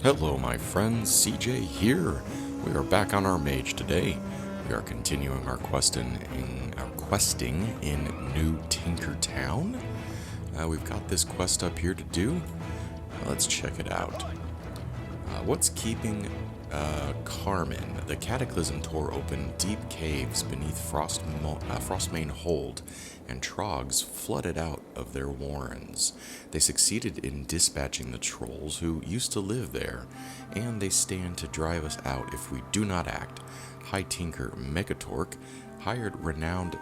Hello my friends, CJ here. We are back on our mage today. We are continuing our questing in New Tinkertown. We've got this quest up here to do. Let's check it out. What's keeping Carmen? The Cataclysm tore open deep caves beneath Frostmane Hold, and trogs flooded out of their warrens. They succeeded in dispatching the trolls who used to live there, and they stand to drive us out if we do not act. High Tinker Megatorque hired renowned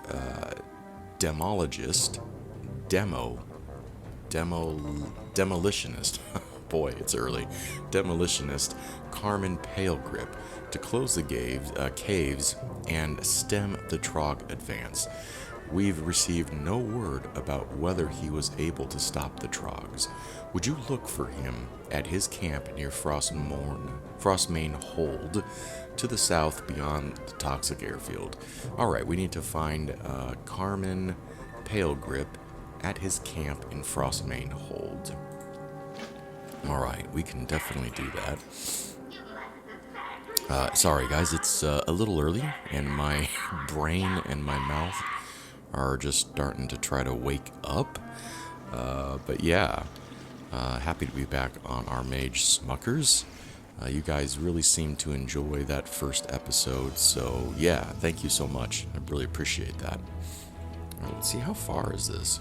demolitionist. Boy, it's early. Demolitionist Carmen Palegrip to close the caves and stem the trog advance. We've received no word about whether he was able to stop the trogs. Would you look for him at his camp near Frostmane Hold to the south beyond the toxic airfield? Alright, we need to find Carmen Palegrip at his camp in Frostmane Hold. Alright, we can definitely do that. Sorry guys, it's a little early, and my brain and my mouth are just starting to try to wake up. But yeah, happy to be back on our Mage Smuckers. You guys really seem to enjoy that first episode, so yeah, thank you so much. I really appreciate that. Right, let's see, how far is this?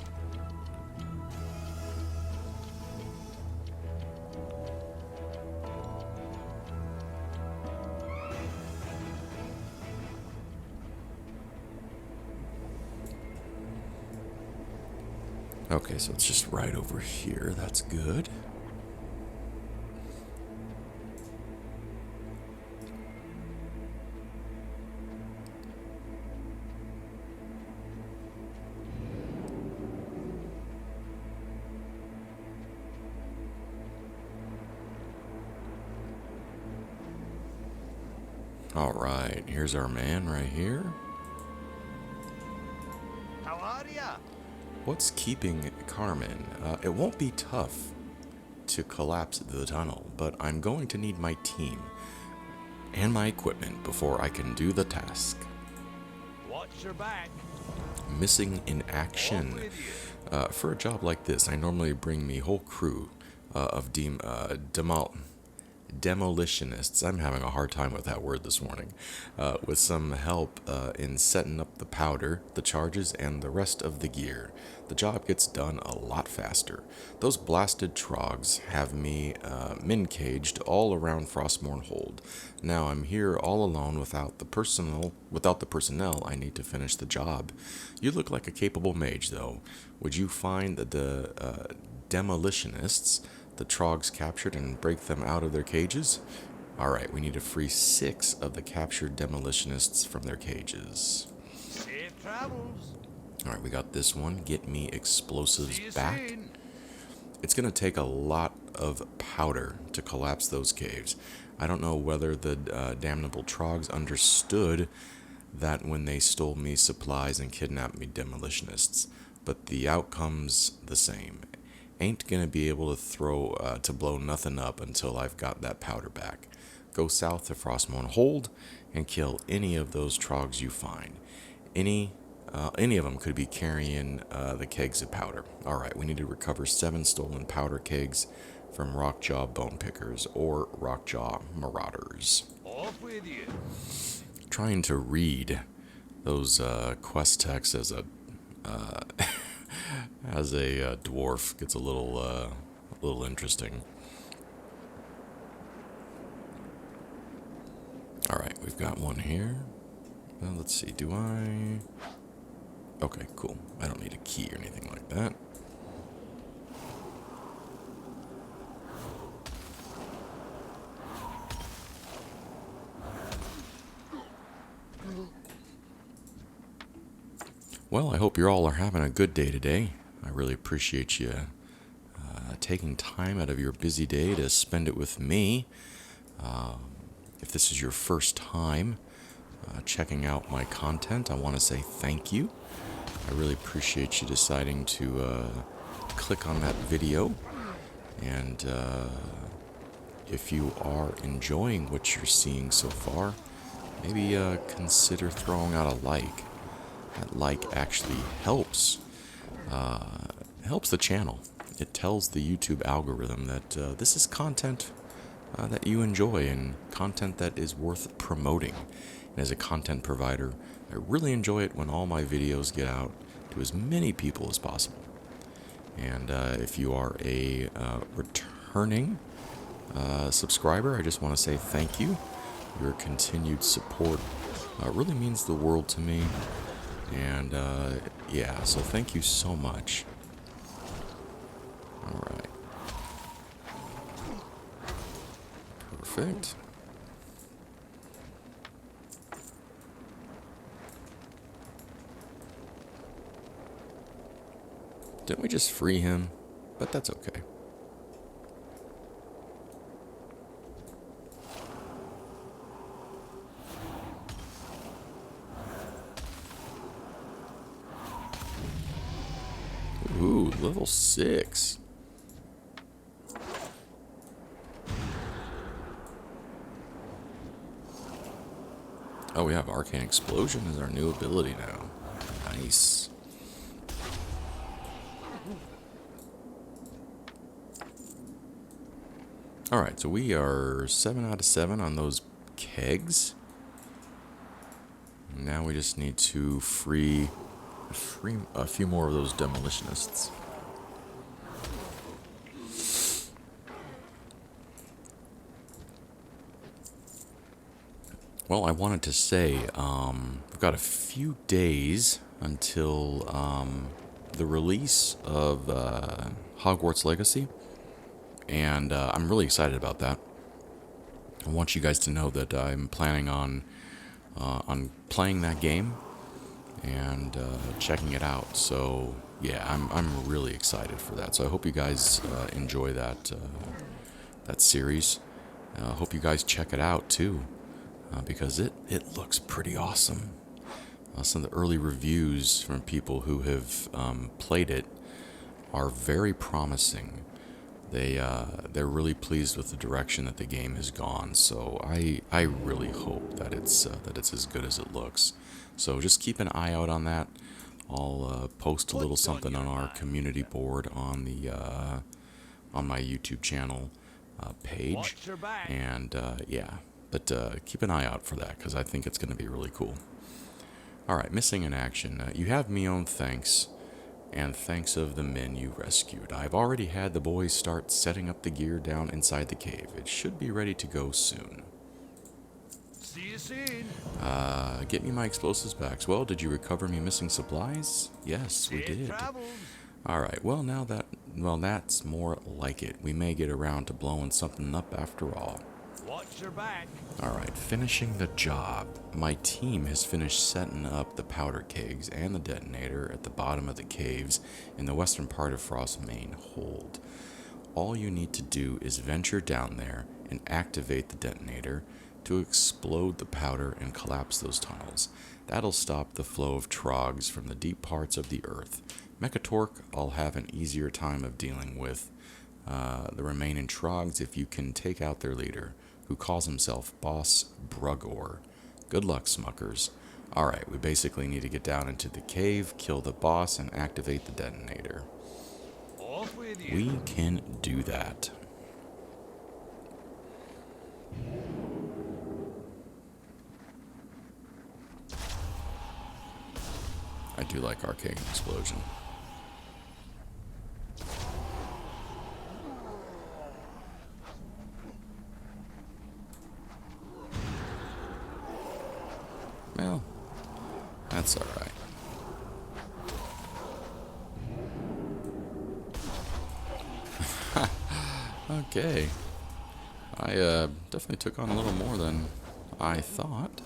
Okay, so it's just right over here. That's good. All right, here's our man right here. How are ya? What's keeping Carmen? It won't be tough to collapse the tunnel, but I'm going to need my team and my equipment before I can do the task. Watch your back. Missing in action. For a job like this, I normally bring me whole crew of demolitionists. I'm having a hard time with that word this morning. With some help in setting up the powder, the charges, and the rest of the gear. The job gets done a lot faster. Those blasted trogs have me min-caged all around Frostmane Hold. Now I'm here all alone without the personnel I need to finish the job. You look like a capable mage, though. Would you find the demolitionists the trogs captured and break them out of their cages? Alright, we need to free 6 of the captured demolitionists from their cages. Safe travels. Alright, we got this one. Get me explosives See you back. soon. It's going to take a lot of powder to collapse those caves. I don't know whether the damnable trogs understood that when they stole me supplies and kidnapped me demolitionists, but the outcome's the same. Ain't gonna be able to blow nothing up until I've got that powder back. Go south to Frostmane Hold and kill any of those trogs you find. Any of them could be carrying the kegs of powder. Alright, we need to recover 7 stolen powder kegs from Rockjaw Bone Pickers or Rockjaw Marauders. Off with you. Trying to read those quest texts as a dwarf gets a little interesting. Alright, we've got one here. Let's see, do I... Okay, cool. I don't need a key or anything like that. Well, I hope you all are having a good day today. I really appreciate you taking time out of your busy day to spend it with me. If this is your first time checking out my content, I want to say thank you. I really appreciate you deciding to click on that video and if you are enjoying what you're seeing so far, maybe consider throwing out a like. That like actually helps the channel. It tells the YouTube algorithm that this is content that you enjoy and content that is worth promoting. And as a content provider, I really enjoy it when all my videos get out to as many people as possible. And if you are a returning subscriber, I just want to say thank you. Your continued support really means the world to me. And yeah, so thank you so much. Alright. Perfect. Didn't we just free him? But that's okay. Ooh, level 6. Oh, we have Arcane Explosion as our new ability now. Nice. Alright, so we are 7 out of 7 on those kegs. Now we just need to free a few more of those demolitionists. Well, I wanted to say, we've got a few days until the release of Hogwarts Legacy, and I'm really excited about that. I want you guys to know that I'm planning on playing that game and checking it out. So yeah, I'm really excited for that. So I hope you guys enjoy that series. I hope you guys check it out too. Because it looks pretty awesome. Some of the early reviews from people who have played it are very promising. They're really pleased with the direction that the game has gone. So I really hope that it's as good as it looks. So just keep an eye out on that. I'll post a little something on our community board on the on my YouTube channel page, and yeah. But keep an eye out for that, because I think it's going to be really cool. Alright, missing in action. You have me own thanks, and thanks of the men you rescued. I've already had the boys start setting up the gear down inside the cave. It should be ready to go soon. See you soon. Get me my explosives back. Well, did you recover me missing supplies? Yes, we did. Alright, well, that's more like it. We may get around to blowing something up after all. Watch your back. Alright, finishing the job. My team has finished setting up the powder kegs and the detonator at the bottom of the caves in the western part of Frost's main hold. All you need to do is venture down there and activate the detonator to explode the powder and collapse those tunnels. That'll stop the flow of trogs from the deep parts of the earth. Mechatork, I'll have an easier time of dealing with the remaining trogs if you can take out their leader, who calls himself Boss Brugor. Good luck, Smuckers. Alright, we basically need to get down into the cave, kill the boss, and activate the detonator. Off with you. We can do that. I do like Arcane Explosion. Well, that's alright. Okay. I definitely took on a little more than I thought.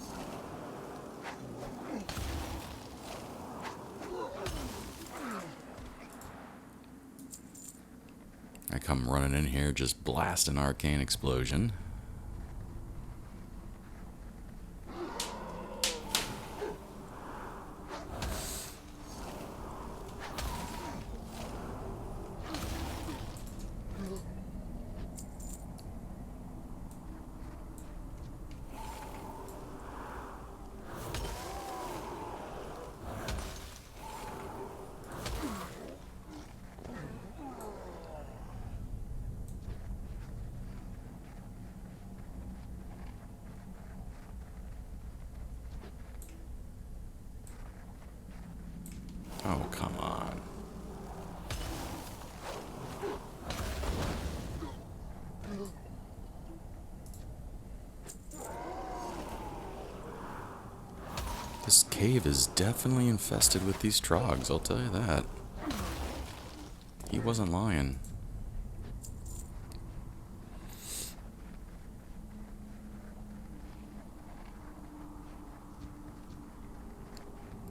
I come running in here just blasting Arcane Explosion. This cave is definitely infested with these trogs, I'll tell you that. He wasn't lying.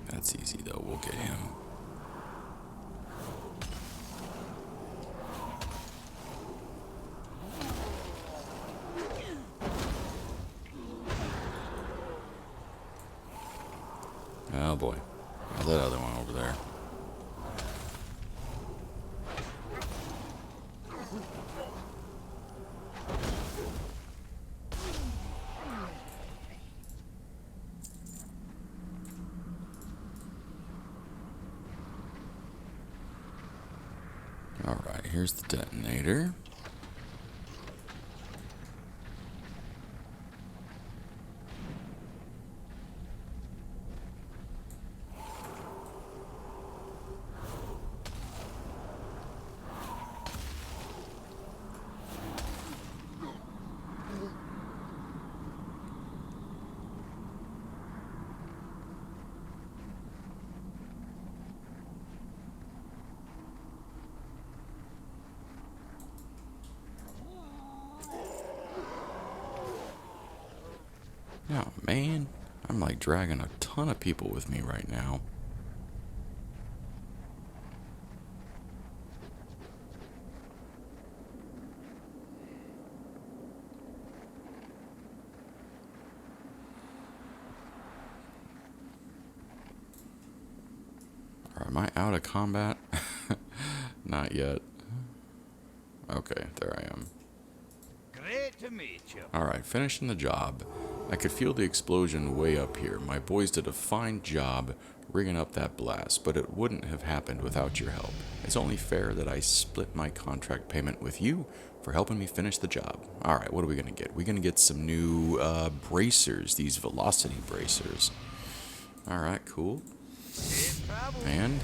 That's easy though, we'll get him. Oh boy. How's that other one over there? Alright, here's the detonator. Oh man, I'm like dragging a ton of people with me right now. Am I out of combat? Not yet. Okay, there I am. Great to meet you. Alright, finishing the job. I could feel the explosion way up here. My boys did a fine job rigging up that blast, but it wouldn't have happened without your help. It's only fair that I split my contract payment with you for helping me finish the job. Alright, what are we going to get? We're going to get some new bracers, these velocity bracers. Alright, cool. Safe travel. And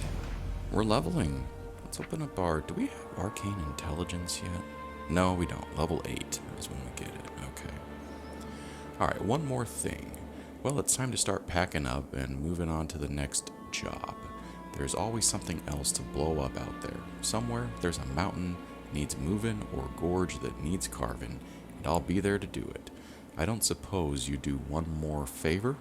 we're leveling. Let's open up our... Do we have arcane intelligence yet? No, we don't. Level 8 is when we get it. Okay. Alright, one more thing. Well, it's time to start packing up and moving on to the next job. There's always something else to blow up out there. Somewhere there's a mountain needs moving or a gorge that needs carving, and I'll be there to do it. I don't suppose you do one more favor?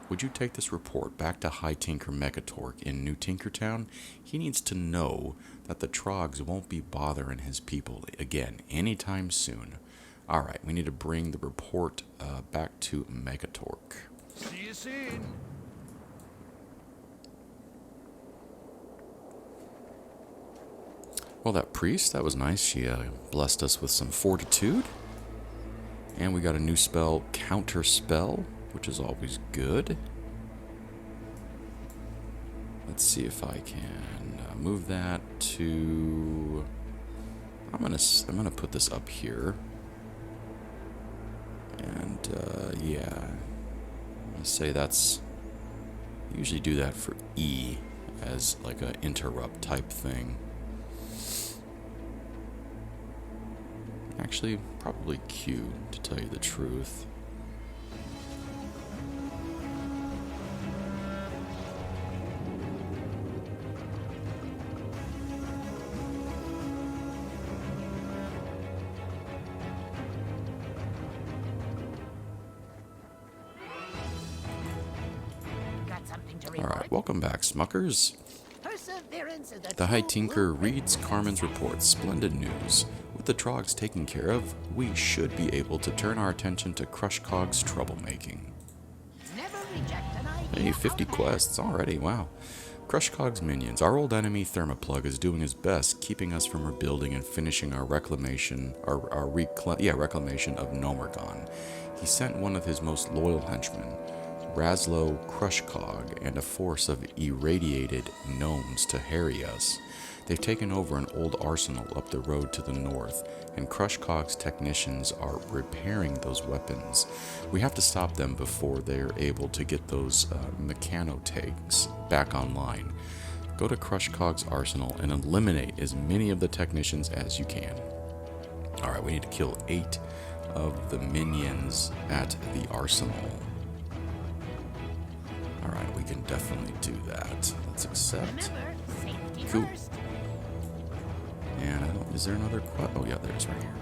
Would you take this report back to High Tinker Megatork in New Tinkertown? He needs to know that the Trogs won't be bothering his people again anytime soon. Alright, we need to bring the report back to Megatork. See you soon. Well, that priest, that was nice. She blessed us with some fortitude. And we got a new spell, Counter Spell, which is always good. Let's see if I can move that to... I'm gonna put this up here. And yeah, I'm gonna say that's... I usually do that for E as like a interrupt type thing. Actually, probably Q, to tell you the truth. Alright, welcome back, Smuckers. The High Tinker reads Carmen's report. Splendid news. With the Trogs taken care of, we should be able to turn our attention to Crushcog's troublemaking. Hey, 50 quests already, wow. Crushcog's minions. Our old enemy Thermoplug is doing his best, keeping us from rebuilding and finishing our reclamation of Gnomeregan. He sent one of his most loyal henchmen, Razlo Crushcog, and a force of irradiated gnomes to harry us. They've taken over an old arsenal up the road to the north, and Crushcog's technicians are repairing those weapons. We have to stop them before they're able to get those mechanotakes back online. Go to Crushcog's arsenal and eliminate as many of the technicians as you can. Alright, we need to kill 8 of the minions at the arsenal. Alright, we can definitely do that. Let's accept. Remember, safety Cool. first. And I don't, is there another quest? Oh yeah, there's right here.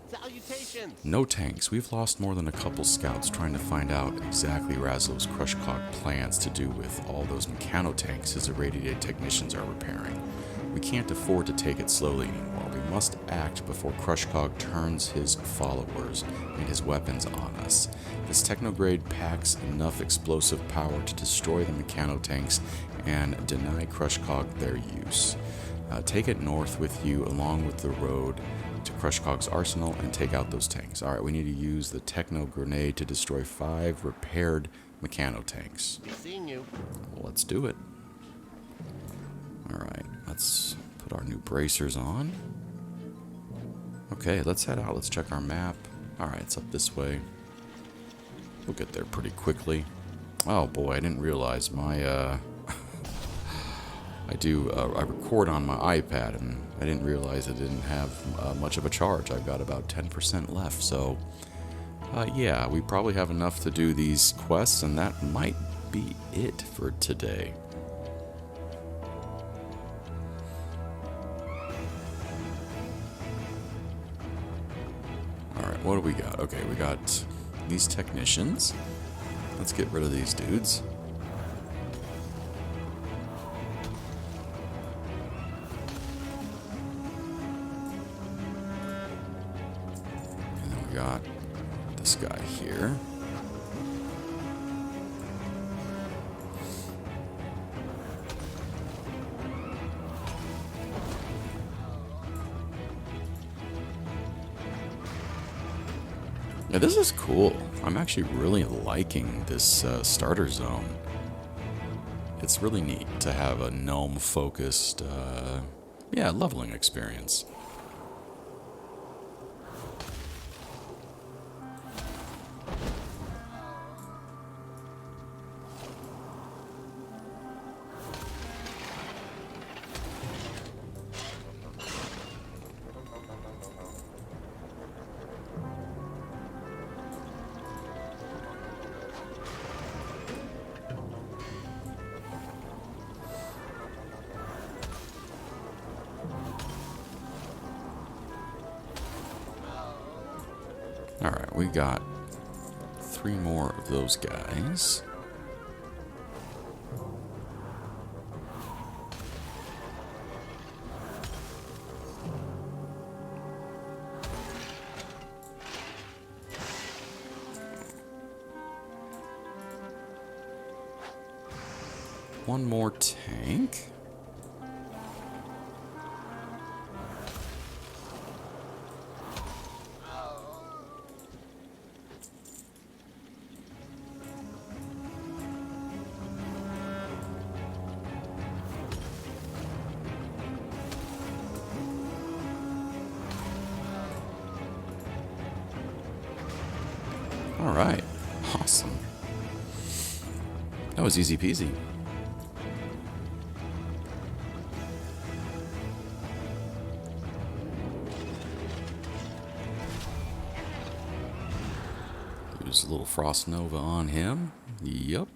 Salutations! No tanks. We've lost more than a couple scouts trying to find out exactly Razlow's Crushcog plans to do with all those mechanotanks his irradiated technicians are repairing. We can't afford to take it slowly anymore. We must act before Crushcog turns his followers and his weapons on us. This technograde packs enough explosive power to destroy the mechanotanks and deny Crushcog their use. Take it north with you along with the road to Crushcog's arsenal and take out those tanks. Alright, we need to use the techno grenade to destroy 5 repaired mechanotanks. Be seeing you. Well, let's do it. Alright, let's put our new bracers on. Okay, let's head out. Let's check our map. Alright, it's up this way. We'll get there pretty quickly. Oh boy, I didn't realize my, I record on my iPad, and I didn't realize it didn't have much of a charge. I've got about 10% left, so yeah, we probably have enough to do these quests, and that might be it for today. Alright, what do we got? Okay, we got these technicians. Let's get rid of these dudes. And then we got this guy here. Yeah, this is cool. I'm actually really liking this starter zone. It's really neat to have a gnome-focused, yeah, leveling experience. Alright, we got 3 more of those guys. One more tank. Alright, awesome. That was easy peasy. There's a little Frost Nova on him. Yup.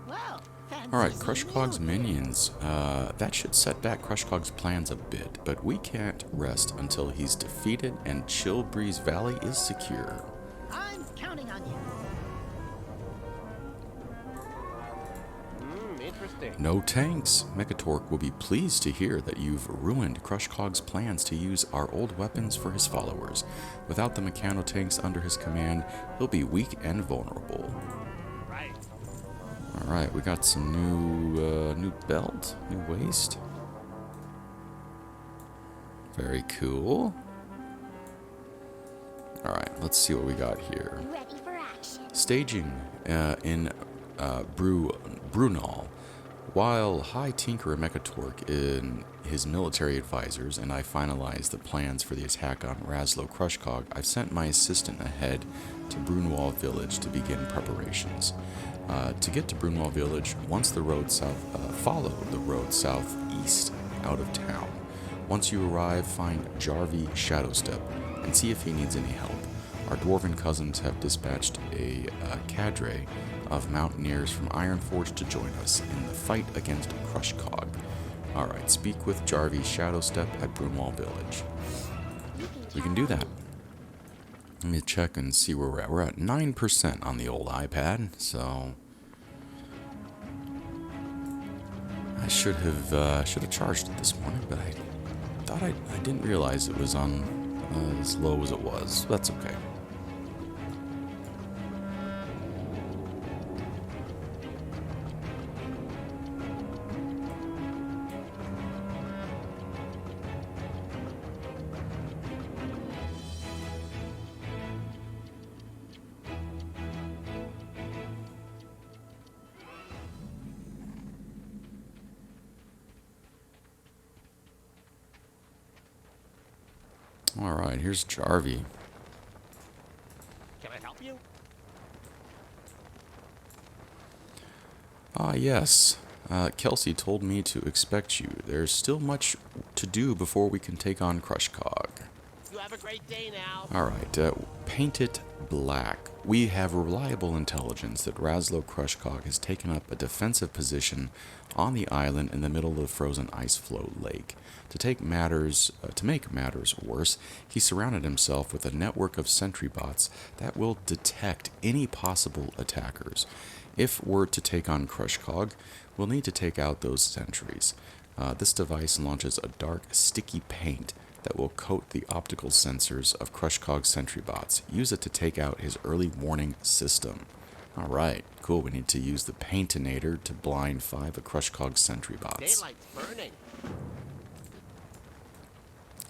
Well, Alright, Crushcog's minions. That should set back Crushcog's plans a bit, but we can't rest until he's defeated and Chillbreeze Valley is secure. I'm counting on you. Interesting. No tanks. Megatork will be pleased to hear that you've ruined Crushcog's plans to use our old weapons for his followers. Without the mechanotanks under his command, he'll be weak and vulnerable. Right. Alright, we got some new belt, new waist. Very cool. Alright, let's see what we got here. Ready for action. Staging in Brunal. While High Tinkerer Mechatork and his military advisors and I finalized the plans for the attack on Raslo Crushcog, I've sent my assistant ahead to Brunwall Village to begin preparations. To get to Brunwall Village, follow the road southeast out of town. Once you arrive, find Jarvie Shadowstep and see if he needs any help. Our dwarven cousins have dispatched a cadre of mountaineers from Ironforge to join us in the fight against Crushcog. Alright, speak with Jarvie Shadowstep at Brunwall Village. We can do that. Let me check and see where we're at. We're at 9% on the old iPad, so I should have charged it this morning, but I thought I didn't realize it was on as low as it was. That's okay. Alright, here's Jarvie. Can I help you? Ah, yes. Kelsey told me to expect you. There's still much to do before we can take on Crushcog. You have a great day now. Alright, paint it black. We have reliable intelligence that Raslo Crushcog has taken up a defensive position on the island in the middle of the frozen ice flow lake. To make matters worse, he surrounded himself with a network of sentry bots that will detect any possible attackers. If we're to take on Crushcog, we'll need to take out those sentries. This device launches a dark, sticky paint that will coat the optical sensors of Crushcog's sentry bots. Use it to take out his early warning system. Alright, cool. We need to use the Paintinator to blind 5 of Crushcog's sentry bots. Daylight's burning.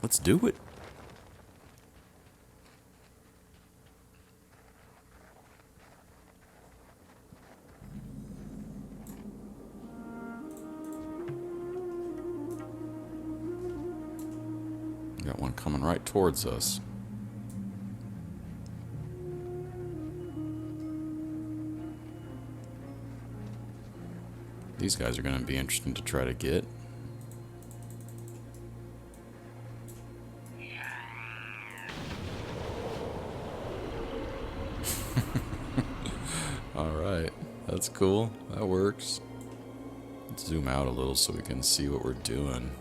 Let's do it. Got one coming right towards us. These guys are going to be interesting to try to get. Alright, that's cool. That works. Let's zoom out a little so we can see what we're doing.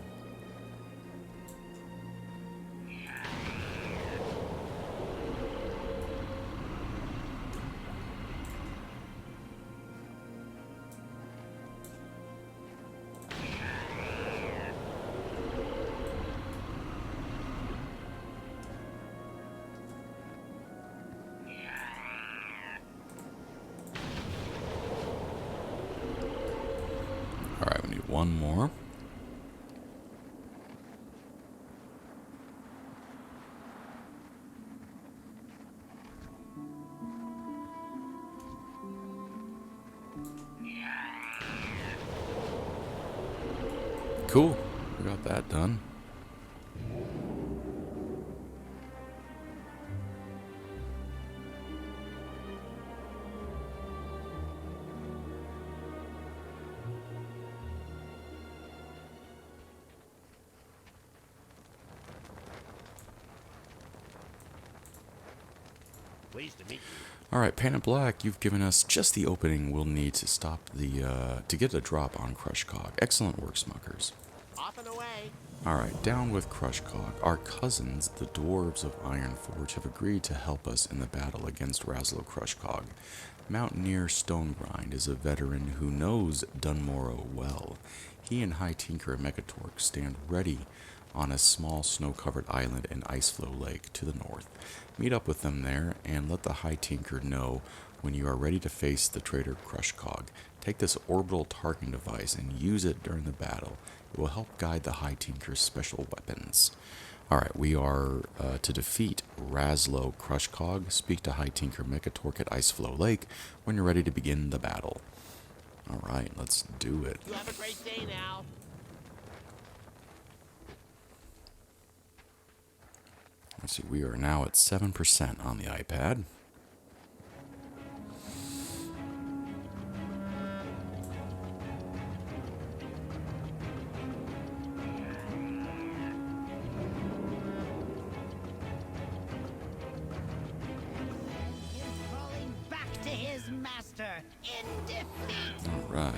Alright, we need one more. Cool, we got that done. Pleased to meet you. Alright, Painted Black, you've given us just the opening we'll need to stop to get a drop on Crushcog. Excellent work, Smuckers. Off and away. Alright, down with Crushcog. Our cousins, the dwarves of Ironforge, have agreed to help us in the battle against Raslo Crushcog. Mountaineer Stonegrind is a veteran who knows Dunmorrow well. He and High Tinker and Mechatork stand ready on a small snow-covered island in Iceflow Lake to the north. Meet up with them there and let the High Tinker know when you are ready to face the traitor Crushcog. Take this orbital targeting device and use it during the battle. It will help guide the High Tinker's special weapons. Alright, we are to defeat Razlo Crushcog. Speak to High Tinker Mechatork at Iceflow Lake when you're ready to begin the battle. Alright, let's do it. You have a great day now. Let's see, we are now at 7% on the iPad. Is falling back to his master in defeat. Alright.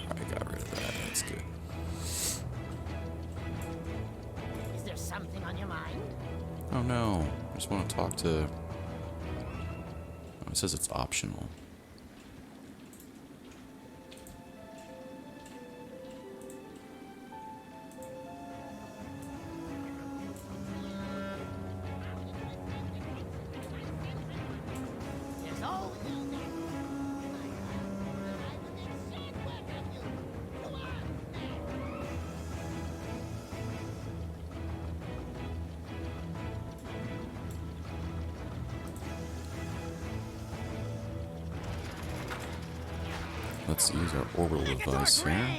I got rid of that, that's good. Is there something on your mind? Oh no, I just want to talk to... Oh, it says it's optional. There's always Let's use our orbital device here.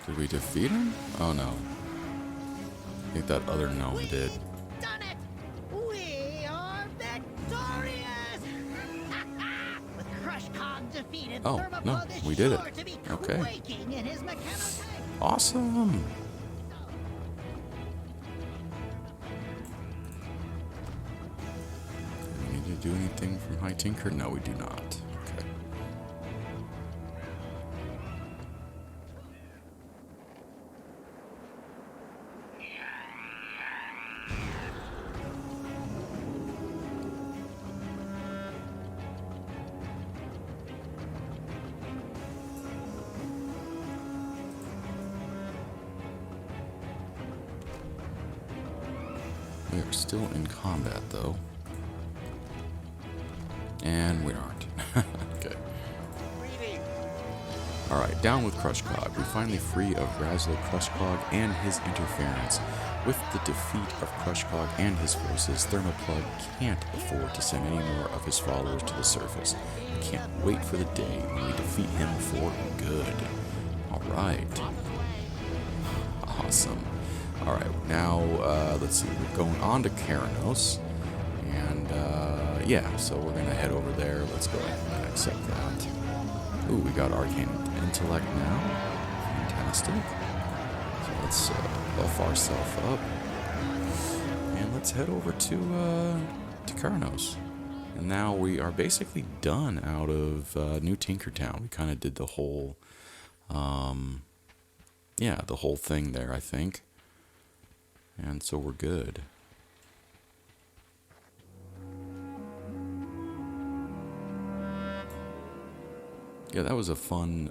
Did we defeat him? Oh no. I think that other gnome did. done it! We are victorious! With Crushcog defeated, Oh, Thermopod no, is we did it. sure to be Okay. quaking in his mechanotank. Awesome! Do we need to do anything from High Tinker? No, we do not. Okay. We are still in combat, though. And we aren't. Okay. Greetings. Alright, down with Crushcog. We finally free of Razlo Crushcog and his interference. With the defeat of Crushcog and his forces, Thermopod can't afford to send any more of his followers to the surface. I can't wait for the day when we defeat him for good. Alright. Awesome. Alright, now, let's see, we're going on to Keranos. And, yeah, so we're gonna head over there. Let's go ahead and accept that. Ooh, we got Arcane Intellect now. Fantastic. So let's buff ourselves up. And let's head over to Keranos. And now we are basically done out of New Tinkertown. We kind of did the whole, yeah, the whole thing there, I think. And so we're good. Yeah, that was a fun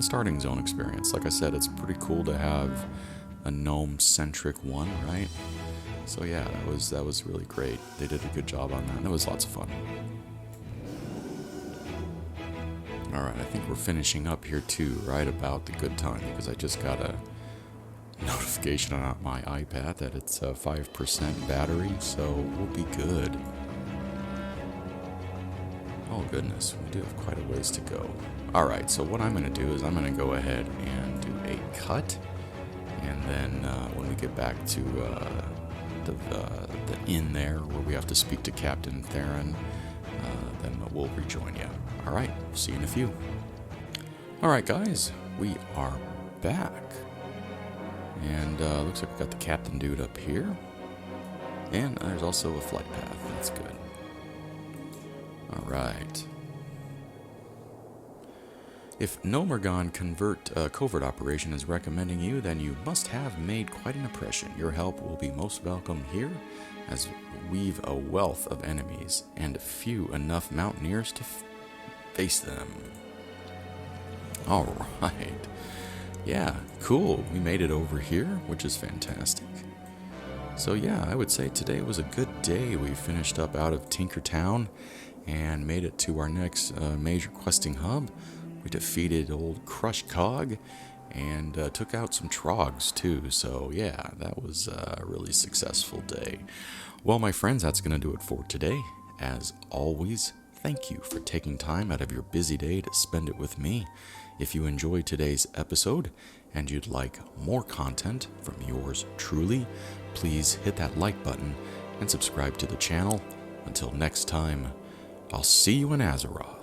starting zone experience. Like I said, it's pretty cool to have a gnome-centric one, right? So yeah, that was really great. They did a good job on that, and it was lots of fun. Alright, I think we're finishing up here too, right about the good time, because I just got a notification on my iPad that it's 5% battery, so we'll be good. Oh goodness, we do have quite a ways to go. Alright, so what I'm going to do is I'm going to go ahead and do a cut, and then when we get back to the inn there where we have to speak to Captain Theron, then we'll rejoin you. Alright, see you in a few. Alright guys, we are back. And looks like we got the captain dude up here. And there's also a flight path, that's good. Alright. If Gnomeregan covert operation is recommending you, then you must have made quite an impression. Your help will be most welcome here, as we've a wealth of enemies, and few enough mountaineers to face them. Alright. Yeah, cool. We made it over here, which is fantastic. So yeah, I would say today was a good day. We finished up out of Tinkertown and made it to our next major questing hub. We defeated old Crush Cog and took out some trogs too. So yeah, that was a really successful day. Well, my friends, that's going to do it for today. As always, thank you for taking time out of your busy day to spend it with me. If you enjoyed today's episode and you'd like more content from yours truly, please hit that like button and subscribe to the channel. Until next time, I'll see you in Azeroth.